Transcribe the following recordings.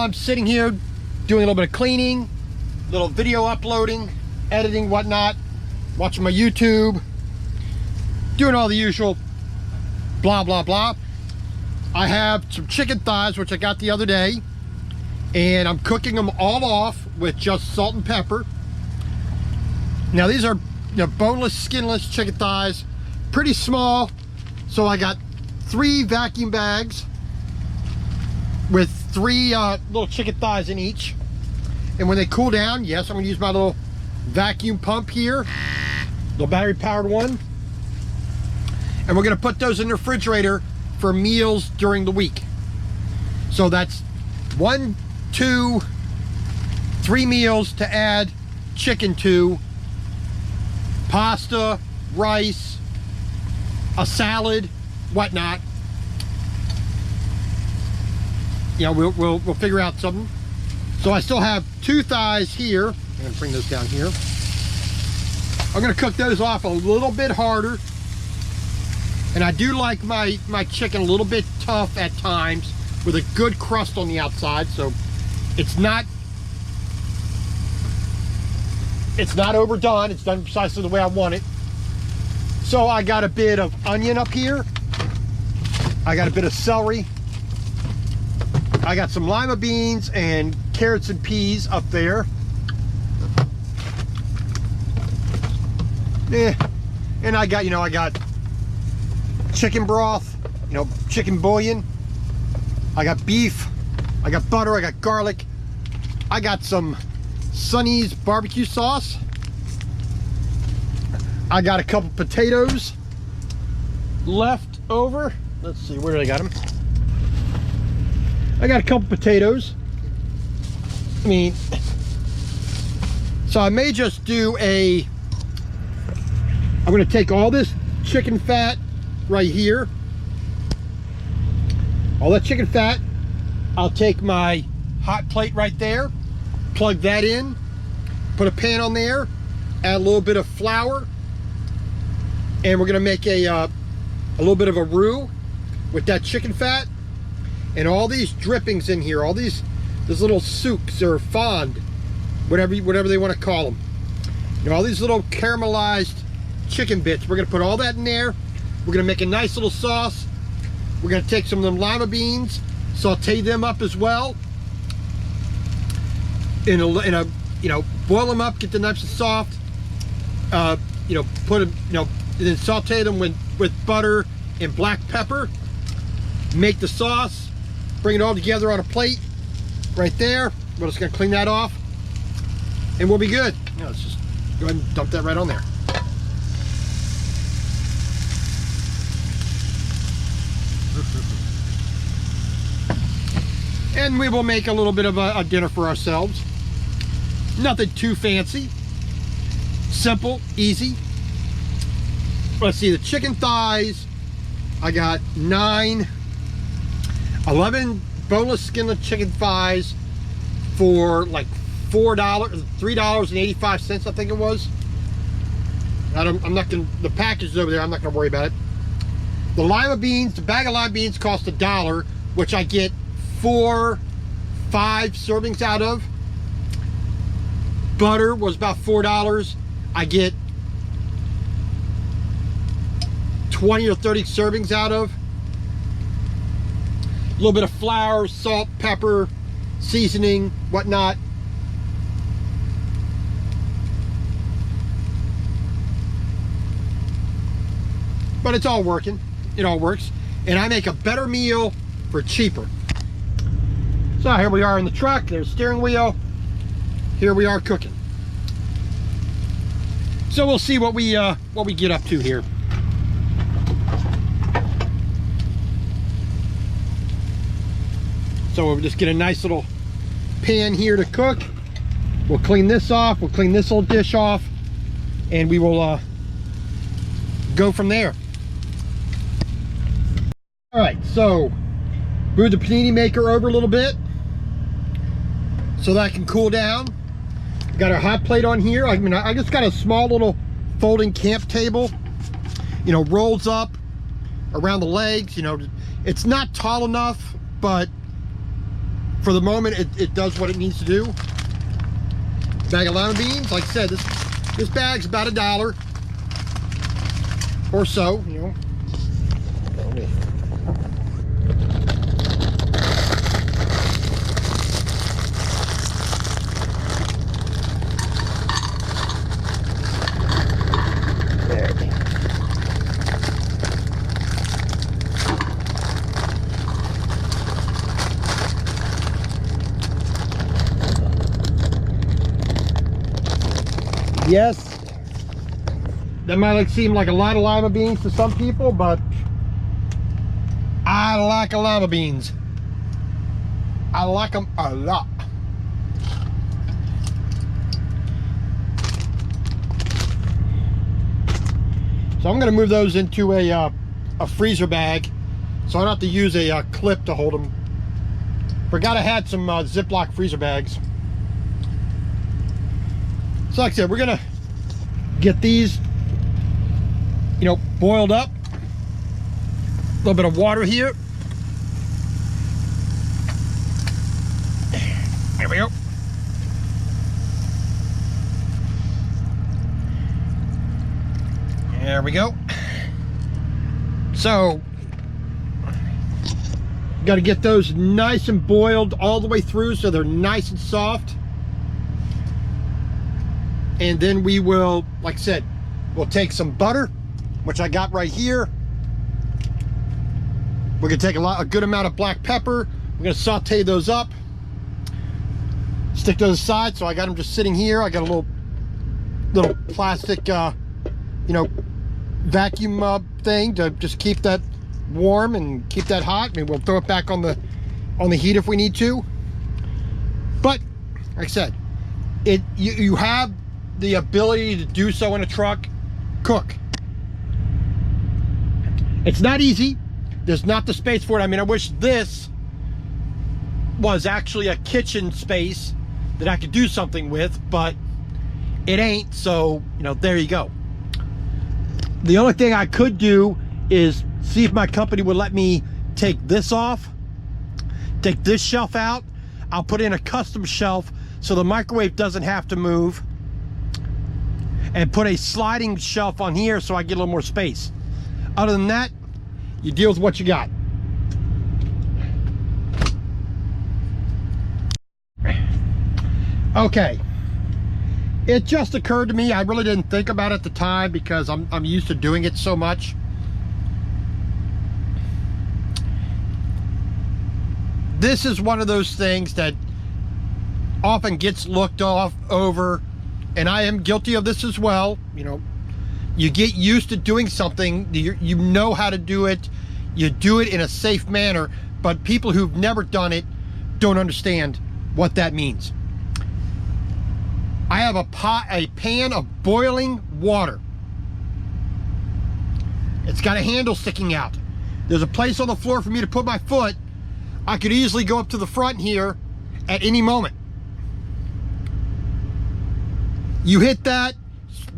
I'm sitting here doing a little bit of cleaning, little video uploading, editing, whatnot, watching my YouTube, doing all the usual blah, blah, blah. I have some chicken thighs, which I got the other day, and I'm cooking them all off with just salt and pepper. Now these are boneless, skinless chicken thighs, pretty small. So I got 3 vacuum bags with 3 little chicken thighs in each. And when they cool down, yes, I'm gonna use my little vacuum pump here, little battery powered one. And we're gonna put those in the refrigerator for meals during the week. So that's 1, 2, 3 meals to add chicken to: pasta, rice, a salad, whatnot. We'll figure out something. So I still have 2 thighs here. I'm gonna bring those down here. I'm gonna cook those off a little bit harder. And I do like my chicken a little bit tough at times, with a good crust on the outside, so it's not overdone. It's done precisely the way I want it. So I got a bit of onion up here. I got a bit of celery. I got some lima beans and carrots and peas up there. And I got chicken broth, chicken bouillon. I got beef. I got butter. I got garlic. I got some Sonny's barbecue sauce. I got a couple potatoes left over. Let's see, where did I got them? I got a couple potatoes. So I may just do I'm gonna take all this chicken fat right here, all that chicken fat. I'll take my hot plate right there, plug that in, put a pan on there, add a little bit of flour, and we're gonna make a little bit of a roux with that chicken fat and all these drippings in here, all these little souks or fond, whatever they want to call them. All these little caramelized chicken bits. We're gonna put all that in there. We're gonna make a nice little sauce. We're gonna take some of them lima beans, saute them up as well, boil them up, get them nice and soft. Put them, then saute them with butter and black pepper. Make the sauce, bring it all together on a plate right there. We're just gonna clean that off, and we'll be good. Let's just go ahead and dump that right on there. And we will make a little bit of a dinner for ourselves. Nothing too fancy. Simple, easy. Let's see, the chicken thighs, I got 11 boneless skinless chicken thighs for like $3.85, I think it was. The package is over there, I'm not gonna worry about it. The lima beans, the bag of lima beans cost $1, which I get 5 servings out of. Butter was about $4. I get 20 or 30 servings out of. A little bit of flour, salt, pepper, seasoning, whatnot. But it's all working. It all works. And I make a better meal for cheaper. So here we are in the truck. There's the steering wheel. Here we are cooking. So we'll see what we get up to here. So we'll just get a nice little pan here to cook. We'll clean this off. We'll clean this little dish off, and we will go from there. All right, so move the panini maker over a little bit so that can cool down. Got our hot plate on here. I just got a small little folding camp table, rolls up around the legs. It's not tall enough, but for the moment, it does what it needs to do. Bag of lima beans, like I said, this bag's about $1 or so, you know. Yes, that might seem like a lot of lima beans to some people, but I like lima beans. I like them a lot. So I'm going to move those into a freezer bag, so I don't have to use a clip to hold them. Forgot I had some Ziploc freezer bags. So like I said, we're gonna get these, you know, boiled up. A little bit of water here. There we go. There we go. So, got to get those nice and boiled all the way through so they're nice and soft. And then we will, like I said, we'll take some butter, which I got right here. We're gonna take a good amount of black pepper. We're gonna saute those up, stick those aside. So I got them just sitting here. I got a little plastic, you know, vacuum thing to just keep that warm and keep that hot. I mean, we'll throw it back on the heat if we need to. But like I said, you have the ability to do so in a truck. Cook. It's not easy. There's not the space for it. I mean, I wish this was actually a kitchen space that I could do something with, but it ain't. So, you know, there you go. The only thing I could do is see if my company would let me take this off, take this shelf out. I'll put in a custom shelf so the microwave doesn't have to move, and put a sliding shelf on here so I get a little more space. Other than that, you deal with what you got. Okay, it just occurred to me, I really didn't think about it at the time because I'm used to doing it so much. This is one of those things that often gets looked over, and I am guilty of this as well. You know, you get used to doing something, you know how to do it, you do it in a safe manner, but people who've never done it don't understand what that means. I have a pan of boiling water. It's got a handle sticking out. There's a place on the floor for me to put my foot. I could easily go up to the front here at any moment. You hit that,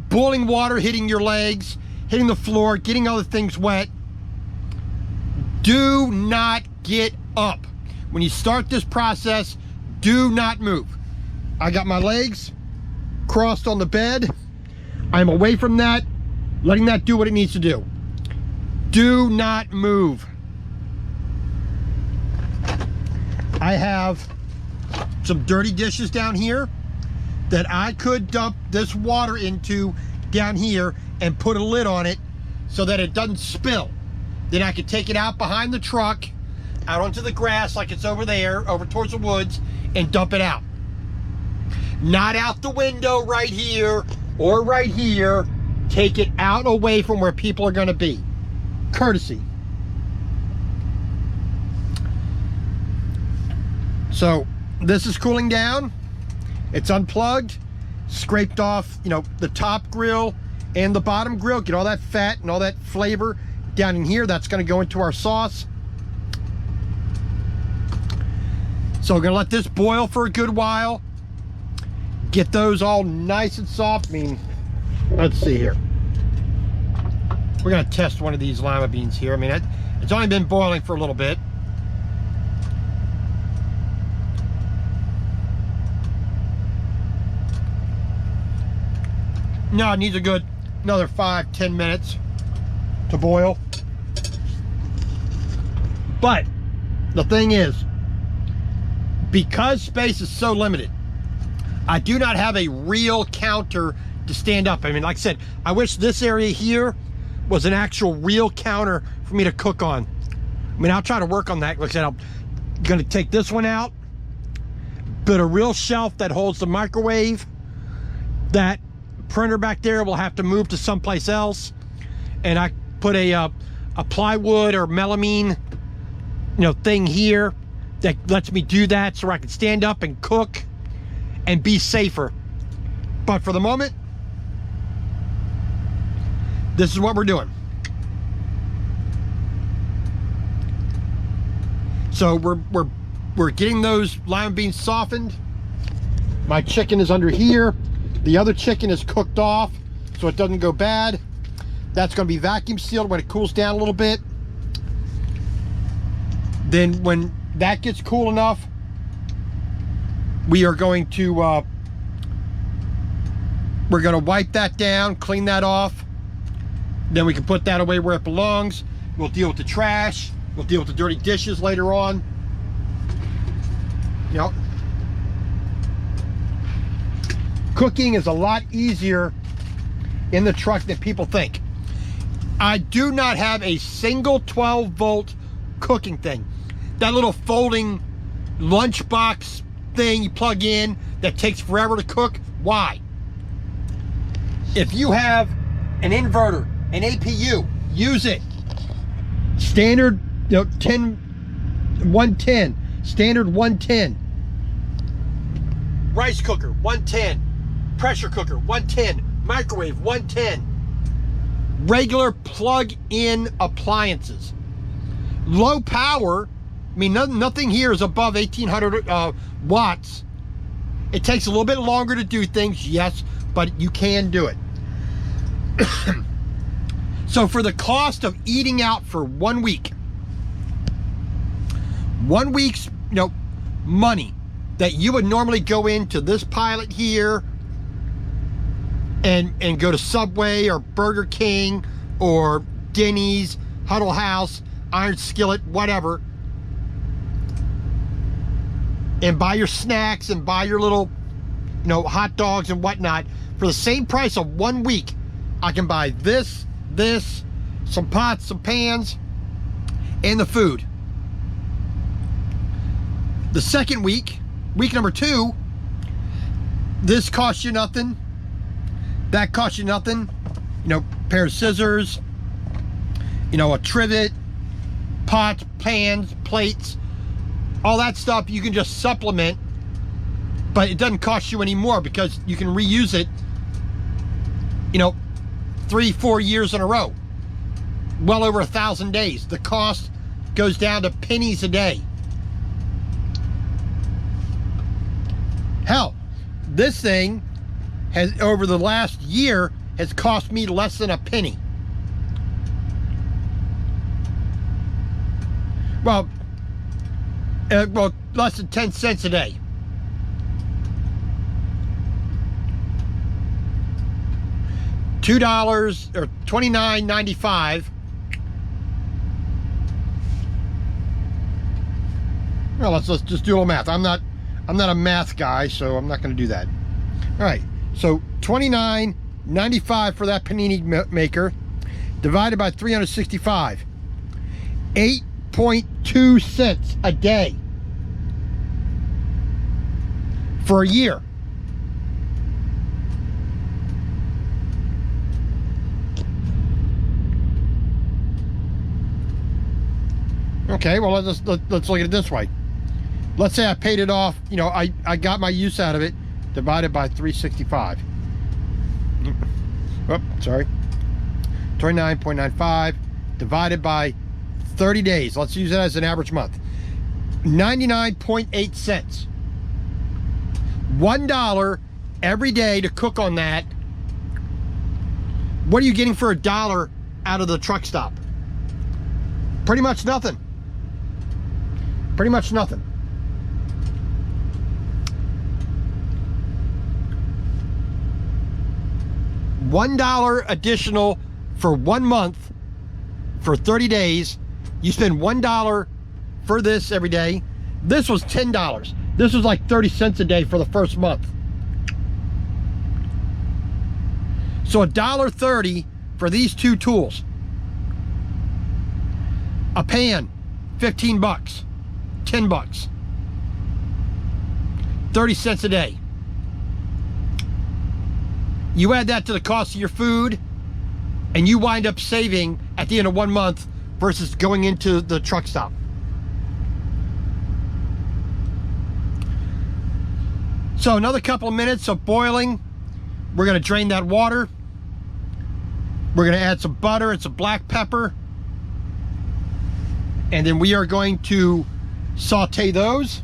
boiling water hitting your legs, hitting the floor, getting other things wet. Do not get up. When you start this process, do not move. I got my legs crossed on the bed. I'm away from that, letting that do what it needs to do. Do not move. I have some dirty dishes down here that I could dump this water into down here and put a lid on it so that it doesn't spill. Then I could take it out behind the truck, out onto the grass like it's over there, over towards the woods, and dump it out. Not out the window right here or right here. Take it out away from where people are gonna be. Courtesy. So this is cooling down. It's unplugged, scraped off, you know, the top grill and the bottom grill. Get all that fat and all that flavor down in here. That's going to go into our sauce. So we're going to let this boil for a good while. Get those all nice and soft. I mean, let's see here. We're going to test one of these lima beans here. I mean, it's only been boiling for a little bit. No, it needs a good another 5-10 minutes to boil. But the thing is, because space is so limited, I do not have a real counter to stand up. I mean, like I said, I wish this area here was an actual real counter for me to cook on. I mean, I'll try to work on that. Like I said, I'm gonna take this one out, put a real shelf that holds the microwave. That printer back there will have to move to someplace else, and I put a plywood or melamine, thing here that lets me do that, so I can stand up and cook and be safer. But for the moment, this is what we're doing. So we're getting those lima beans softened. My chicken is under here. The other chicken is cooked off so it doesn't go bad. That's going to be vacuum sealed when it cools down a little bit. Then when that gets cool enough, we are going to wipe that down, clean that off. Then we can put that away where it belongs. We'll deal with the trash. We'll deal with the dirty dishes later on. Cooking is a lot easier in the truck than people think. I do not have a single 12-volt cooking thing. That little folding lunchbox thing you plug in that takes forever to cook. Why? If you have an inverter, an APU, use it. Standard, 110. Standard 110. Rice cooker, 110. Pressure cooker, 110. Microwave, 110. Regular plug-in appliances. Low power, I mean, nothing here is above 1800 watts. It takes a little bit longer to do things, yes, but you can do it. So for the cost of eating out for 1 week, 1 week's money that you would normally go into this pilot here and go to Subway or Burger King or Denny's, Huddle House, Iron Skillet, whatever, and buy your snacks and buy your little hot dogs and whatnot, for the same price of 1 week, I can buy this, some pots, some pans, and the food. The second week, week number 2, this costs you nothing. That costs you nothing. Pair of scissors, a trivet, pots, pans, plates, all that stuff you can just supplement, but it doesn't cost you any more because you can reuse it, 3-4 years in a row. Well over 1,000 days. The cost goes down to pennies a day. Hell, this thing has, over the last year, has cost me less than a penny. Well, less than 10 cents a day. $2 or $29.95. Well, let's just do a little math. I'm not a math guy, so I'm not going to do that. All right, so $29.95 for that panini maker, divided by 365, 8.2 cents a day for a year. Okay, well, let's look at it this way. Let's say I paid it off, I got my use out of it, divided by 365. Oh, sorry. 29.95 divided by 30 days. Let's use that as an average month. 99.8 cents. $1 every day to cook on that. What are you getting for $1 out of the truck stop? Pretty much nothing. Pretty much nothing. $1 additional for 1 month for 30 days. You spend $1 for this every day. This was $10. This was like 30 cents a day for the first month. So $1.30 for these two tools. A pan, 15 bucks, 10 bucks, 30 cents a day. You add that to the cost of your food, and you wind up saving at the end of 1 month versus going into the truck stop. So another couple of minutes of boiling. We're gonna drain that water. We're gonna add some butter and some black pepper. And then we are going to saute those.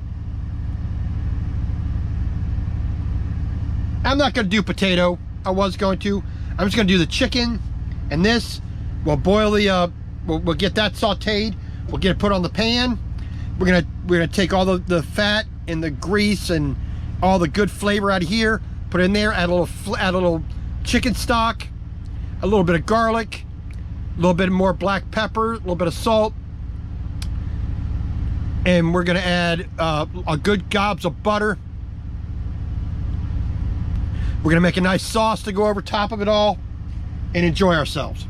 I'm not gonna do potato. I was going to. I'm just gonna do the chicken and this. We'll boil the, we'll get that sauteed. We'll get it put on the pan. We're gonna take all the fat and the grease and all the good flavor out of here, put it in there, add a little chicken stock, a little bit of garlic, a little bit more black pepper, a little bit of salt, and we're gonna add a good gobs of butter. We're gonna make a nice sauce to go over top of it all and enjoy ourselves.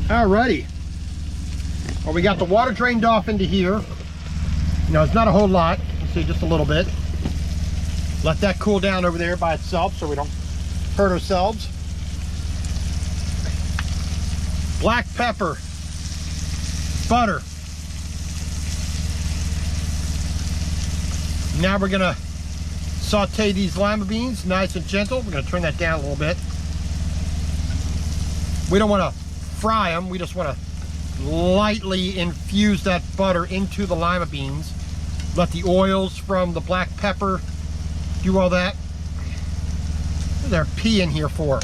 Alrighty. Well, we got the water drained off into here. You know, it's not a whole lot. You see, just a little bit. Let that cool down over there by itself so we don't hurt ourselves. Black pepper, butter. Now we're gonna saute these lima beans nice and gentle. We're gonna turn that down a little bit. We don't wanna fry them, we just wanna lightly infuse that butter into the lima beans. Let the oils from the black pepper do all that. What is there pea in here for?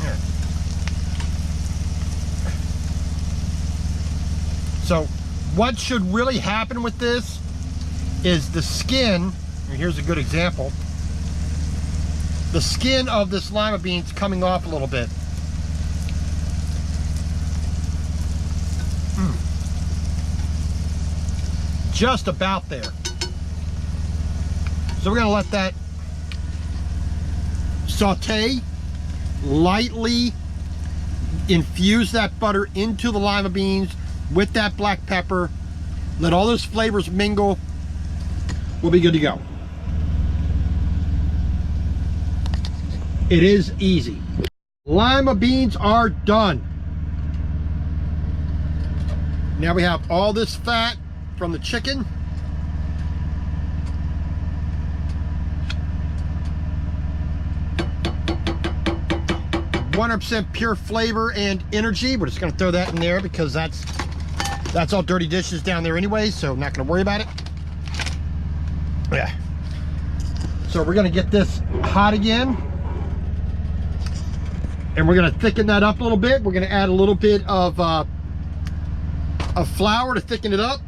Here. So what should really happen with this is the skin, and here's a good example, the skin of this lima beans coming off a little bit. Just about there. So we're gonna let that saute, lightly infuse that butter into the lima beans with that black pepper, let all those flavors mingle. We'll be good to go. It is easy. Lima beans are done. Now we have all this fat from the chicken. %100% pure flavor and energy. We're just gonna throw that in there because that's all dirty dishes down there anyway, so I'm not gonna worry about it. Yeah. So we're gonna get this hot again. And we're gonna thicken that up a little bit. We're gonna add a little bit of flour to thicken it up.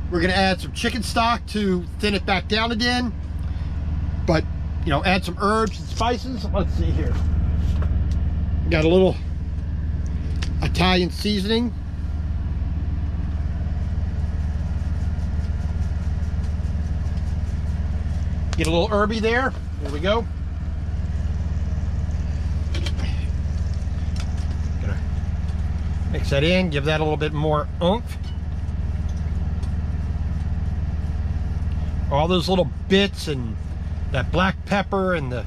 We're gonna add some chicken stock to thin it back down again. But, you know, add some herbs and spices. Let's see here. Got a little Italian seasoning. Get a little herby there. There we go. Gonna mix that in, give that a little bit more oomph. All those little bits and that black pepper and the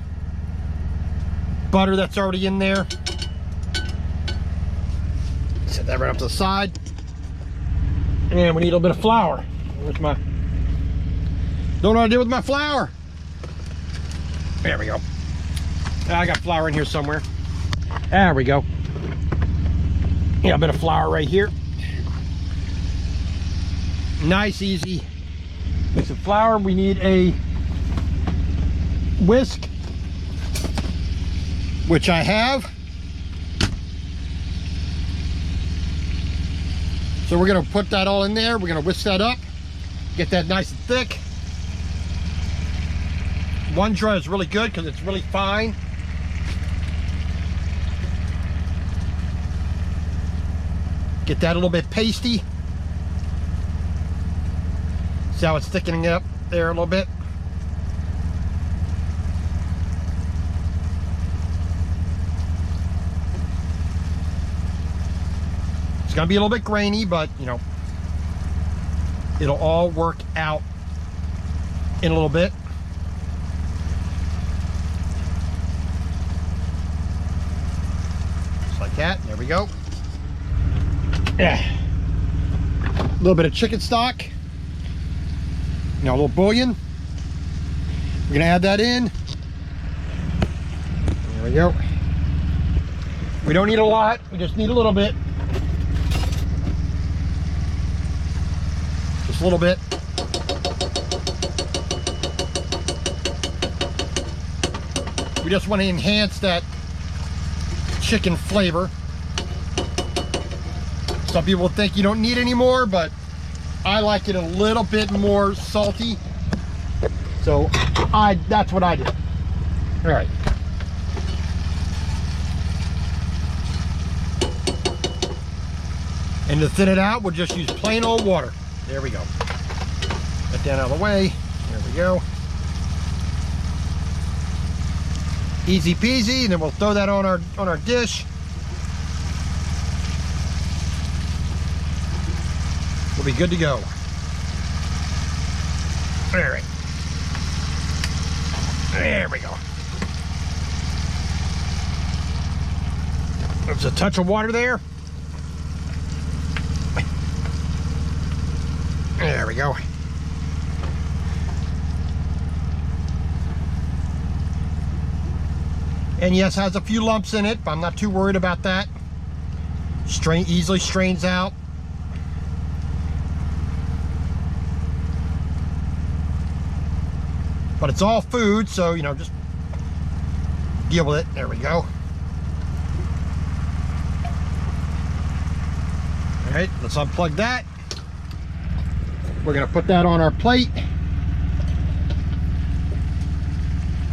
butter that's already in there. Set that right up to the side. And we need a little bit of flour. Where's my... Don't know what to do with my flour. There we go. I got flour in here somewhere. There we go. Yeah, a bit of flour right here. Nice, easy mix of flour. We need a whisk, which I have. So we're gonna put that all in there. We're gonna whisk that up, get that nice and thick. One dry is really good because it's really fine. Get that a little bit pasty. See how it's thickening up there a little bit? It's gonna be a little bit grainy, but you know, it'll all work out in a little bit. Just like that. There we go. Yeah. A little bit of chicken stock. You know, a little bouillon. We're gonna add that in. There we go. We don't need a lot. We just need a little bit. Just a little bit. We just want to enhance that chicken flavor. Some people think you don't need any more, but I like it a little bit more salty. So that's what I did. All right. And to thin it out, we'll just use plain old water. There we go. Get that out of the way. There we go. Easy peasy, and then we'll throw that on our dish. We'll be good to go. All right. There we go. There's a touch of water there. There we go. And yes, has a few lumps in it, but I'm not too worried about that. Easily strains out. But it's all food, so you know, just deal with it. There we go. All right, let's unplug that. We're gonna put that on our plate.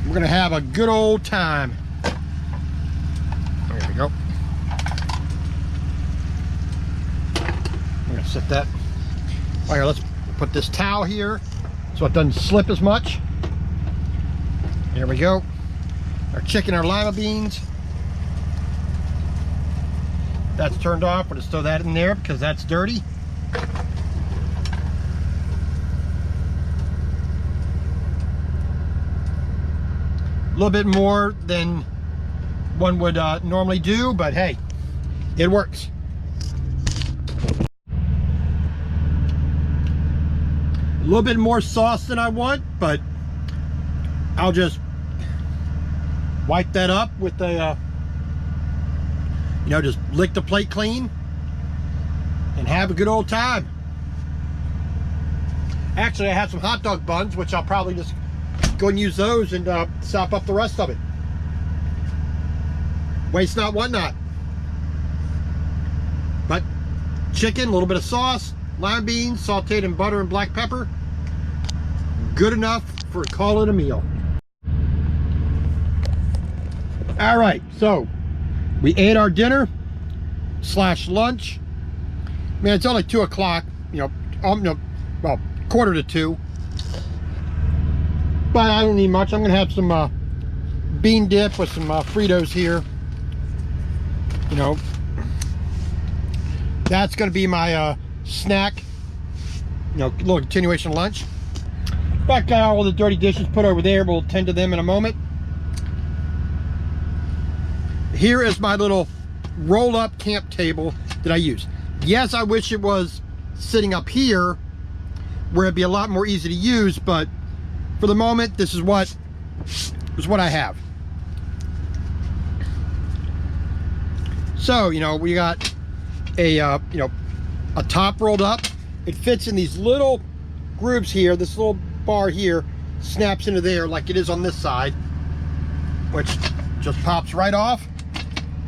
We're gonna have a good old time. There we go. I'm gonna set that. All right, let's put this towel here so it doesn't slip as much. There we go. Our chicken, our lima beans. That's turned off. We'll just throw that in there because that's dirty. A little bit more than one would normally do, but hey, it works. A little bit more sauce than I want, but I'll just wipe that up with the, you know, just lick the plate clean and have a good old time. Actually, I have some hot dog buns, which I'll probably just go and use those and sop up the rest of it. Waste not, want not. But chicken, a little bit of sauce, lima beans, sauteed in butter and black pepper. Good enough for call it a meal. All right, so we ate our dinner / lunch. Man, it's only 2 o'clock, you know, well, 1:45. But I don't need much. I'm gonna have some bean dip with some Fritos here. You know, that's gonna be my snack. You know, little continuation lunch. But got all the dirty dishes put over there. We'll tend to them in a moment. Here is my little roll-up camp table that I use. Yes, I wish it was sitting up here where it'd be a lot more easy to use, but for the moment, this is what I have. So, you know, we got a you know, a top rolled up. It fits in these little grooves here. This little bar here snaps into there like it is on this side, which just pops right off.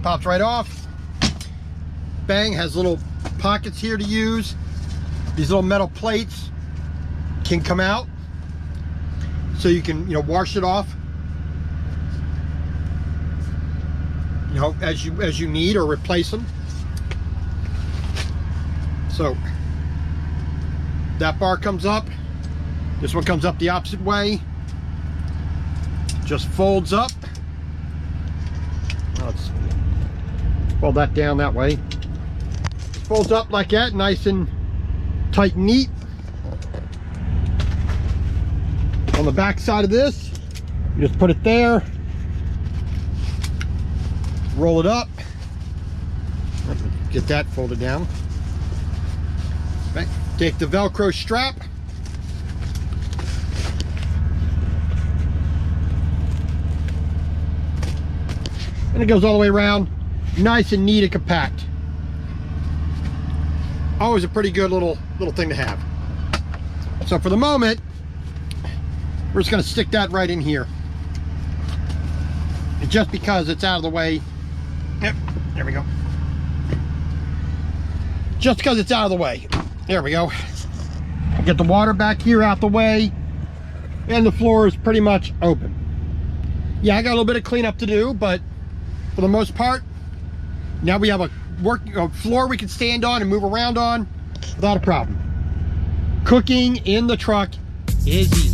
Pops right off. Bang, has little pockets here to use. These little metal plates can come out. so you can, you know, wash it off, you know, as you need, or replace them. So that bar comes up, this one comes up the opposite way, just folds up. Let's fold that down that way. Folds up like that, nice and tight and neat. On the back side of this, you just put it there, roll it up, get that folded down. Right. Take the Velcro strap, and it goes all the way around, nice and neat and compact. Always a pretty good little thing to have. So for the moment, we're just going to stick that right in here. And just because it's out of the way, yep, there we go. Just because it's out of the way, there we go. Get the water back here out the way, and the floor is pretty much open. Yeah, I got a little bit of cleanup to do, but for the most part, now we have a floor we can stand on and move around on without a problem. Cooking in the truck is easy.